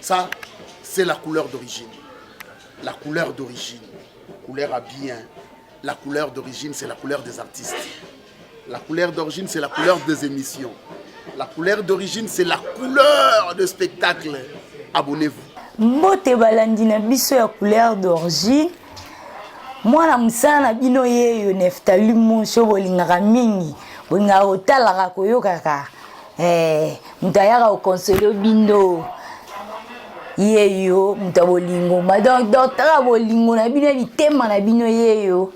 Ça, c'est la couleur d'origine. La couleur d'origine. Couleur à bien. La couleur d'origine, c'est la couleur des artistes. La couleur d'origine, c'est la couleur des émissions. La couleur d'origine, c'est la couleur de spectacle. Abonnez-vous. Mbote balandi na biso ya couleur d'origine. Mwana musana na bino yeyo Neftali Monsho bolingaka mingi. Bolingaka kotalaka koyokaka. Mutayaka okonsole bino. Yeyo mutabolingo. Donc docteur bolingo na bino bitema na bino yeyo.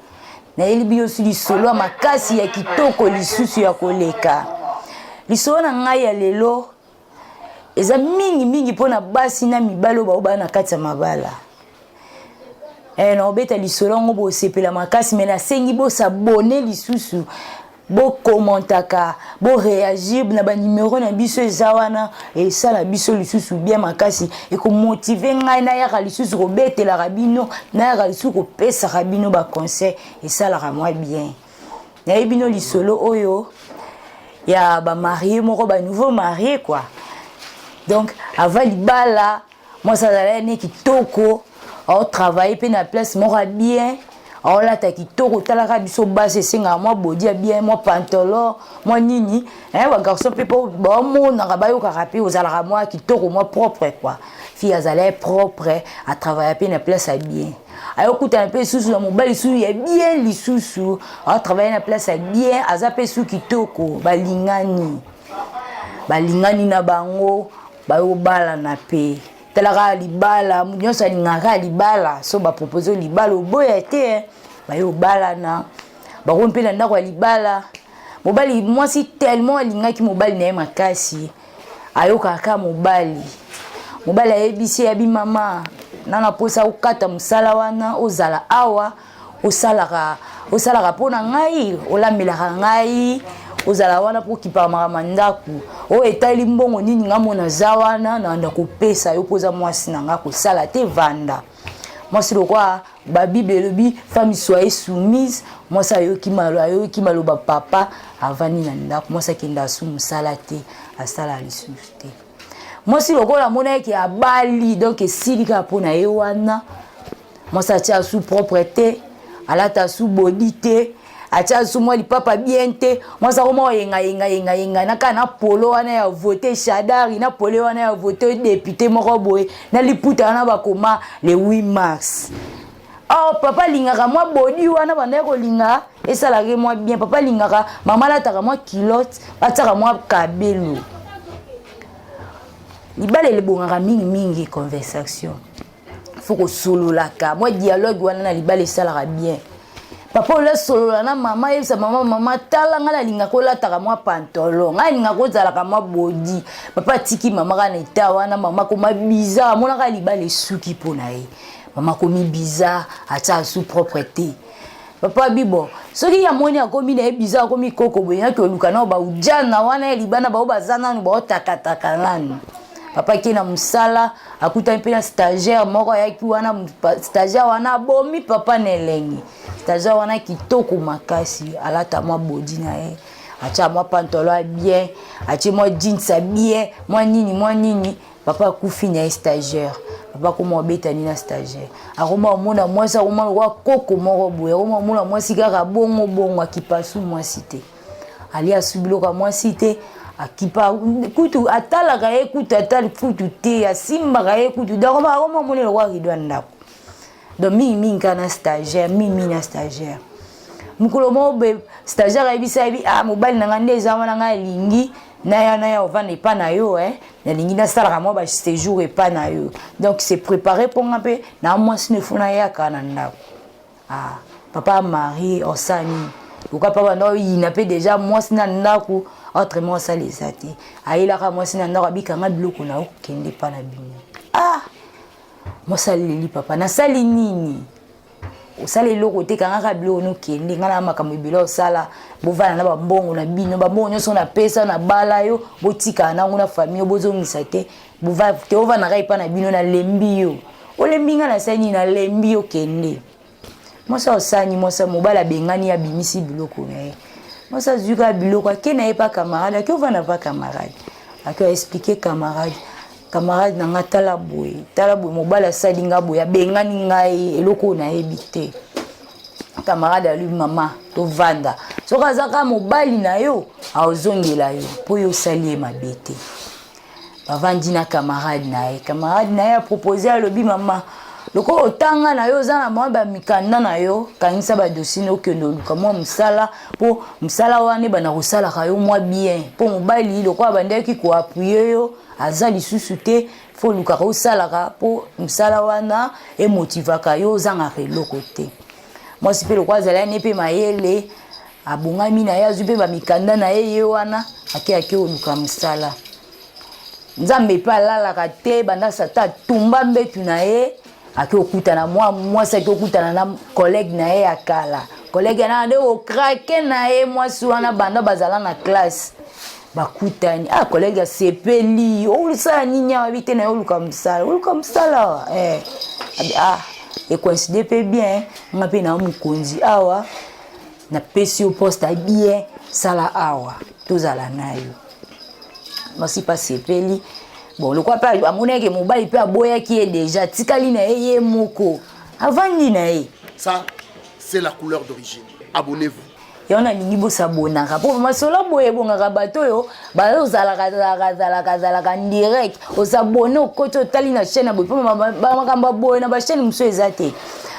Na yeli bino suli solo makasi ya kitoko lisusu ya koleka. Lisolo na ngai ya lelo eza mingi pona basi na mibalo ba na kati ya mabala. Na obeta lisolo ngo bo sepela makasi mena sengi bo s'abonner lisusu bo commentaka bo réagir na ba numéro na biso ezawana et ça la biso lisusu bien makasi et ko motiver ngai na ya lisusu ko betela rabino na ya lisusu ko pesa rabino ba conseil et ça la moi bien. Na bino lisolo oyo ya ba marié moko ba nouveau marié quoi. Donc avant libala moi ça allait ne kitoko au travailler pe na place moko bien. On l'a ta kitoko talaka biso base singa moi body bien moi pantalon moi nini wa garçon pe ba mo na ba yo karapi ozala moi kitoko moi propre quoi. Fille azala propre à travailler pe na place bien. Ayo kuta na pe susu na mobali susu ya bien lisusu a travailler na place bien azape su kitoko balingani na bango bayo bala na pe telaka libala nyonso alingaka libala so ba proposer libala oboya te bayo bala na ba rompe na ndako libala mobali mwasi tellement alingaki mobali na makasi ayo kaka mobali ayebisi ya bi mama nana posa ukata musala wana ozala awa osalaka pona ngai olamelaka ngai ozala wana po kipama mandaku o etali mbongo nini ngamona zawana na ndako pesa yo poza mwasi na ngako sala te vanda mwasi lokwa ba bible lobi femme soyez soumise mwasi ayo kimalo ba papa avani na ndako mwasi kenda su musala te asala lisusu te mwasi lokola mona ki abali donc esilika pona ye wana mwasi atia su propreté alata su bodité atia su moi papa bien te mwasi akoma yenga naka na polo wana ya voter Shadari na polo wana ya voter député moko boye na liputa wana bakoma le 8 mars. Oh papa lingaka moi body wana banda ko linga esalaka moi bien papa lingaka mama lataka moi culotte bataka moi kabelo. Libala le bongaka mingi conversation. Faut que solo la ka. Moi dialogue wana na libala salaka bien. Papa le solo na mama yesa mama tala ngala linga ko lataka moi pantalon. Nga linga ko zalaka moi body. Papa tiki mama kana ita wana mama ko ma bizarre. Mona ka libala suki pona ye. Mama ko mi bizarre ata sous propreté. Papa bibo soki ya moni akomi na bizarre akomi koko boya to lukana ba ujana wana libana ba bazana ni ba takataka nani. Papa qui na musala akuta mpena stagiaire moko yaki wana stagiaire wana bomi papa nelengi stagiaire wana kitoko makasi alata mwa body na ye acha mwa pantalon bien acha mwa jeans bien mwa nini papa kufi na stagiaire papa ko mo betani na stagiaire akoma mona mwasa ko mona koko moko boye akoma mona mwasi kaka bongo akipasu mwasi te ali asubilo ka mwasi te akipa kutu atala ka ekutu atali kutu te ya simba ka ekutu donc ba ko mo le roi ridwa ndako donc mi kana stagiaire mi na stagiaire mukolo mo be stagiaire ebisa ebi mobali na ngande za wana nga lingi na ya ovana epa na yo na lingi na sala ka mo ba séjour epa na yo donc c'est préparé pour ngape na mwasi ne funa ya kana ndako papa Marie osani pourquoi papa no ina pe déjà mwasi na ndako autrement ça les a dit aïla moi c'est na rabika nga biloko na okende pa na bino moi ça leli papa na sali nini osala eloko te kanga biloko no kende nga na makambo ebelo osala bovana na bambongo na bino bambongo nyonso na pesa na bala yo botika na ngona famille bozongisa te bova te ovana ka pa na bino na lembi yo olembi nga na sani na lembi yo kende moi ça osani moi ça mobala bengani ya bimisi biloko na ye. Moi ça zuka biloko qui n'est pas camarade qui va n'a pas camarade a expliquer camarade camarade nanga tala boye mobala salinga boye bengani ngai eloko na ebité camarade lui mama to vanda soka zaka mobali na yo aozongela yo po yo sali mabete bavandi na camarade na ye a proposé à lobi mama loko otanga na yo za na mwa ba mikanda na yo kangisa ba dossier no kendo luka mwa musala po musala wane bana kosala ka yo mwa bien po mobali loko abandaki ko appuyer yo aza lisusu te fo luka ko sala ka po musala wana e motivaka yo zanga eloko te moi sipe loko azala ne pe mayele abungami na ye azupe ba mikanda na ye wana ake oluka musala nzambe pa lalaka te banda sata tumba mbetu na ye ake okutana mwasi ake okutana na collègue na ye ya kala collègue na nde okrake na ye mwasi wana banda bazala na classe bakutani collègue asepeli olisala nini awa bite na ye oluka mosala ekoincide mpe bien nga mpe na mokonzi awa napesi yo poste bien sala awa tozala na yo masi pa sepeli bon le quoi pas amoneke mobali pe aboyaki ye déjà tikali na ye moko avandi na ye. Ça c'est la couleur d'origine. Abonnez-vous. Yona ningi bosabonaka po masolo boye bongaka bato yo bazalaka direct osabone okoto tali na chaîne boye po makambo boye na ba chaîne muso ezate.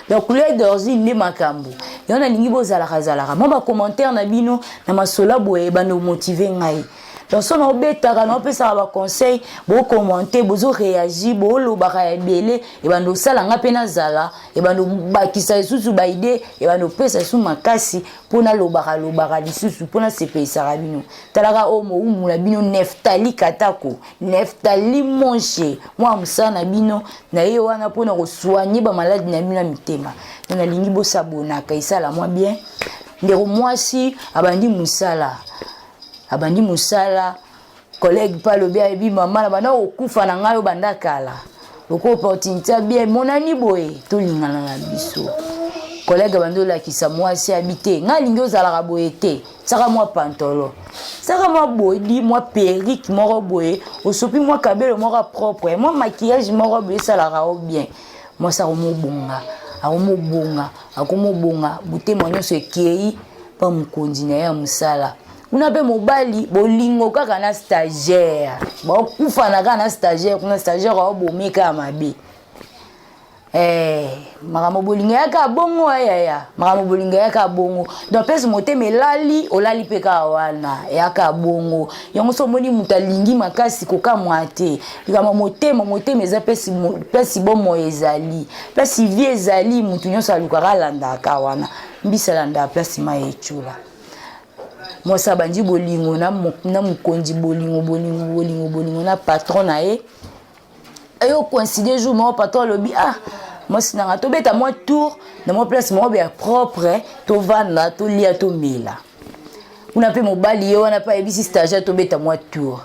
Donc couleur d'origine ne makambo yona ningi bozalaka mo ba commentaire na bino na masolo boye bano motiver ngai. Donc si on a fait ça, conseil, bon commenter, bon réagir, bon lobaka ebele, et ben nous sala nga pena zala, et ben nous bakisa sous baide, et ben nous pesa sous makasi pour na lobaka lisusu pour na sepe sarabino. Talaga omo umu na bino Neftali Katako, Neftali monche, moi amsa na bino na ye wana pour na soigner ba malade na bino mitema. Na lingi bo sabona kaisala moi bien. Ndero moi si abandi musala. Abandi musala collègue pa lobi abi mama na bana okufa na ngayo banda kala loko opportunité bien monani boye to lingana na biso collègue bando la kisa mwasi habité nga lingi ozala boye te saka mwa pantolo saka mwa body mwa perruque moko boye osopi mwa kabelo moko propre mwa maquillage moko boye sala ka bien moi ça romobonga akomobonga bute monyoso ekei pa mukonzi na ya musala. Una pe mobali bolingo kaka na stagiaire bakufa na kaka na stagiaire kuna stagiaire obomeka mabe makambo bolingo yaka bongo ayaya makambo bolingo yaka bongo donc pesi motema elali olali pe ka wana yaka bongo yango so moni mutalingi makasi kokamwa te likama motema eza pesi bomo ezali pesi vie ezali mutu nyonso alukaka landaka wana mbisa landa pesi maechula. Moi ça bandi bolingo na mukonzi bolingo na patron na ye ayo coïncider jour mon patron lobi moi sinanga to beta moi tour na mon place moi bien propre to vanda to lia to mila una pe mobali yo na pa ebisi stagiaire to beta moi tour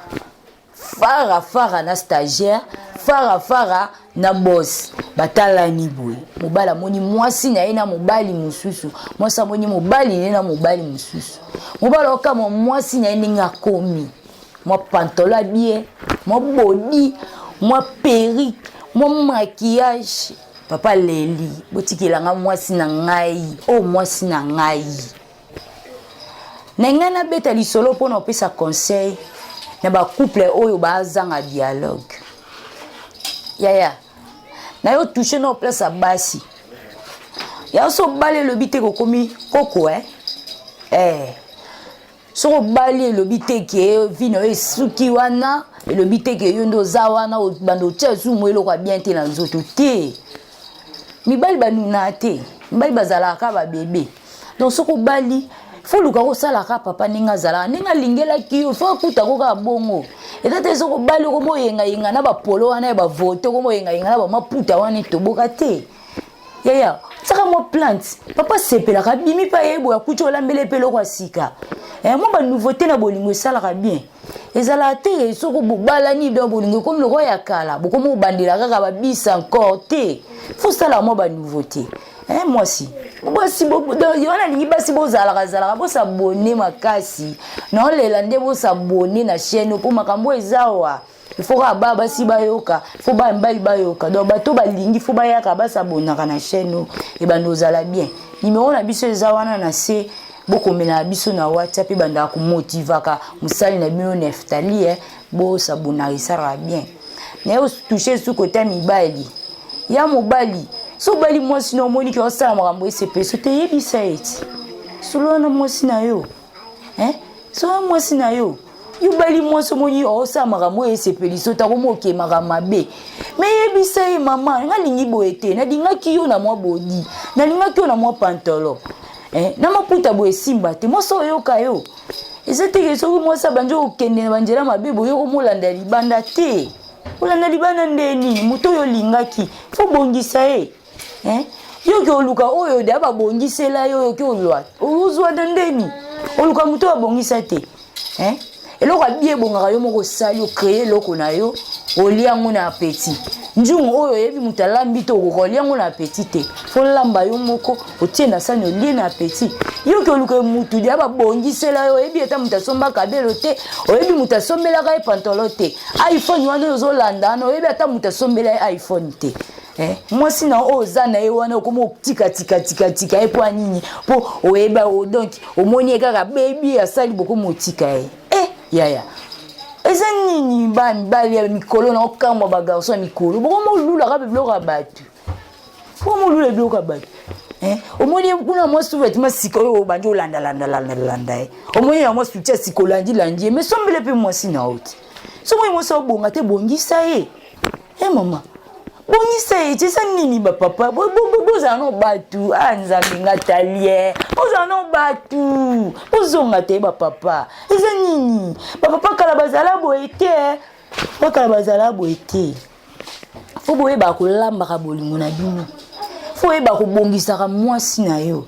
fara na stagiaire fara na boss batala ni boy mobala moni mwasi na ye na mobali mususu moi sa moni mobali ne na mobali mususu mobala okama mwasi na ye ninga komi moi pantola bien moi body moi perruque moi maquillage papa leli botikelanga mwasi na ngai mwasi na ngai nenga na beta lisolo pona opesa conseil na ba couple oyo bazanga dialogue yaya na yo toucher no place à basi ya so balé le bité kokomi koko so balé le bité ke vino esuki wana le bité ke yondo za wana bando tchesu mwelo kwa bien te na nzoto te mibali banuna te mibali bazala ka ba bébé donc soko bali faut luka ko sala ka papa ninga zala ninga lingela ki faut kuta ko ka bongo et soko bali ko moyenga na ba polo wana ba vote ko moyenga na ba maputa wana to boka te yaya saka mo plante papa sepela ka bimi pa yebo ya kuchola mbele pelo kwa sika mo ba nouveauté na bolingo sala ka bien ezala te soko bobala ni do bolingo comme le roi ya kala boko mo bandela kaka ba bisa encore te faut sala mo ba nouveauté moi si yona lingi basi bozalaka bosabone makasi na olela nde bosabone na chaîne po makambo ezawa il faut que baba si bayoka faut ba mbali bayoka donc bato balingi faut bayaka basabonaka na chaîne et banozala bien numéro na biso ezawana na se bokomela biso na WhatsApp e banda ko motivaka musali na bino Neftali bo sabonaka isara bien na yo toucher sous côté mibali ya mobali so bali moi sinon moni ki osala makambo SCP so te yebisa eti solo na moi sina yo so moi sina yo yubali mwaso moni osa makambo esepeli so ta komoke makama be me yebisa e mama ngalingi boete na dingaki yo na mwa bodi na lingaki yo na mwa pantolo na maputa bo esimba te moso yoka yo ezateke so mwa banjo okende na banjela mabebo yo komolanda libanda te olanda libanda ndeni muto yo lingaki fo bongisa yo ke oluka oyo de ba bongisela yo ke olwa ozwa ndeni oluka muto abongisa te eloko abie bongaka yo moko sali o créer loko na yo oliango na appétit njungu oyo yebi mutalambi to okoliango na appétit te fo lamba yo moko otie na sani olie na appétit yo ke oluka mutu dia ba bongisela yo yebi eta mutasomba kabelo te oyebi mutasombela ka pantolo te iPhone wana ozolanda no yebi eta mutasombela iPhone te moi sina ozana e wana komo tika e po anini po oyeba o donc omoni kaka baby asali boko motika yaya eza nini bali ya mikolo na okamba ba garçon mikolo boko mo lula ka bloka batu po mo lula bloka batu omoni kuna mo souvent ma sikolo banjo landa omoni na mo soutien sikolandi landi mais sombele pe moi sina oti so moi so bonga te bongisa mama bongisa eti eza nini bapapa bozala no batu nzambe ngatalie bozala no batu bozonga te bapapa eza nini bapapa kala bazala boye te bakala bazala boye te fo boyeba kolambaka bolingo na bino fo oyeba kobongisaka mwasi na yo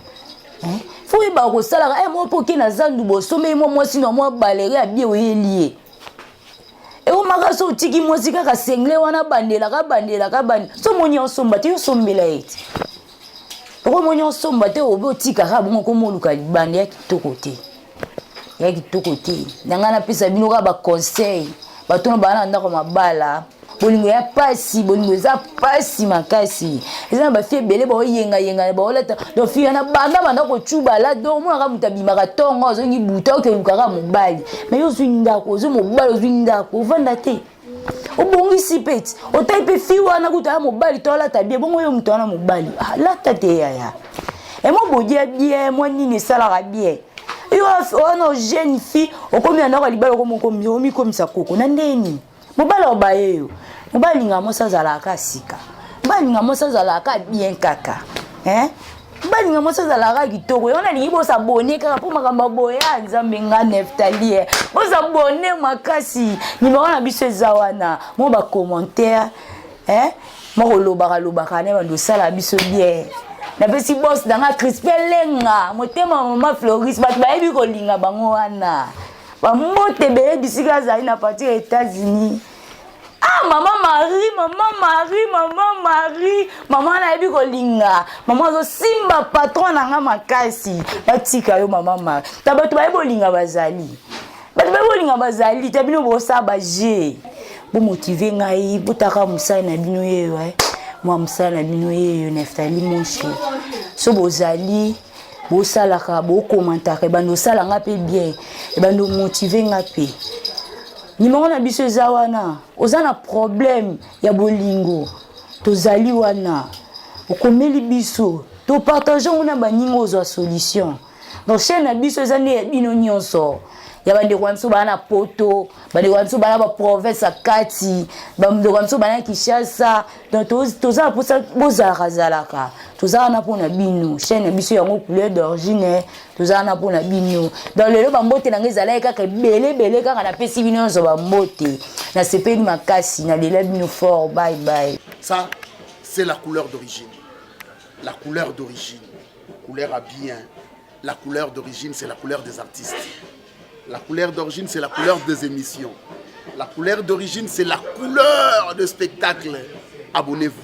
fo oyeba kosalaka mo poke na zandu bosombe mo mwasi na mwa baleri abie oyeli o magaso tiki mwasi kaka sengle wana bandela so moni osomba te osombela eti oko moni osomba te obe otika ka bongo komoluka libande ya kitoko te nanga na pesa bino ka ba conseil batono bana ndako mabala bolingo ya pasi bolingo eza pasi makasi eza ba fie bele ba yenga ba olata do fie na banda ko chuba la do mo ka mutabima ka tongo zongi buta ke lukaka mobali mais yo zwinda ko zo mobali zwinda ko vanda te obongisi peti otaipe fie wana kuta mobali to la tabie bongo yo mtu wana mobali la tate ya mo bodia bien mo nini sala ka bien yo ono jeune fille okomi na libala ko moko mi komisa koko na ndeni mobala obayeyo mobali ngamo sazalaka sika mobali ngamo sazalaka bien kaka mobali ngamo sazalaka kitoko yona lingi bosa bone kaka po makamba boya nzambe nga Neftali bosa bone makasi numéro na biso ezawana mo ba commentaire mo lobaka ne bando sala biso bien na pesi boss danga Crispin Lenga motema mama Floris bat bayebi kolinga bango wana ba mote beye bisika zali na partir États-Unis Maman na yebi kolinga maman zo simba patron nanga makasi batika yo maman tabatu bayebi kolinga bazali tabino bosa baje bo motiver ngai botaka musala na bino yeyo moi musala na bino yeyo Neftali monche so bozali bosalaka bokomantaka bando sala nga pe bien bando motiver nga pe numéro na biso eza wana oza na problème ya bolingo tozali wana okomeli biso to partager ona baningo ozwa solution donc chaîne na biso eza ne bino nyonso ya bande kwanso bana poto bande kwanso bana ba province akati bande kwanso bana Kinshasa donc toza posa bozalaka toza na pona bino chaîne na biso yango couleur d'origine toza na pona bino dans le bambote na ngezala kaka belé kaka na pesi bino zo bambote na sepeli makasi na lela bino fort bye ça c'est la couleur d'origine couleur à bien la couleur d'origine c'est la couleur des artistes. La couleur d'origine, c'est la couleur des émissions. La couleur d'origine, c'est la couleur de spectacle. Abonnez-vous.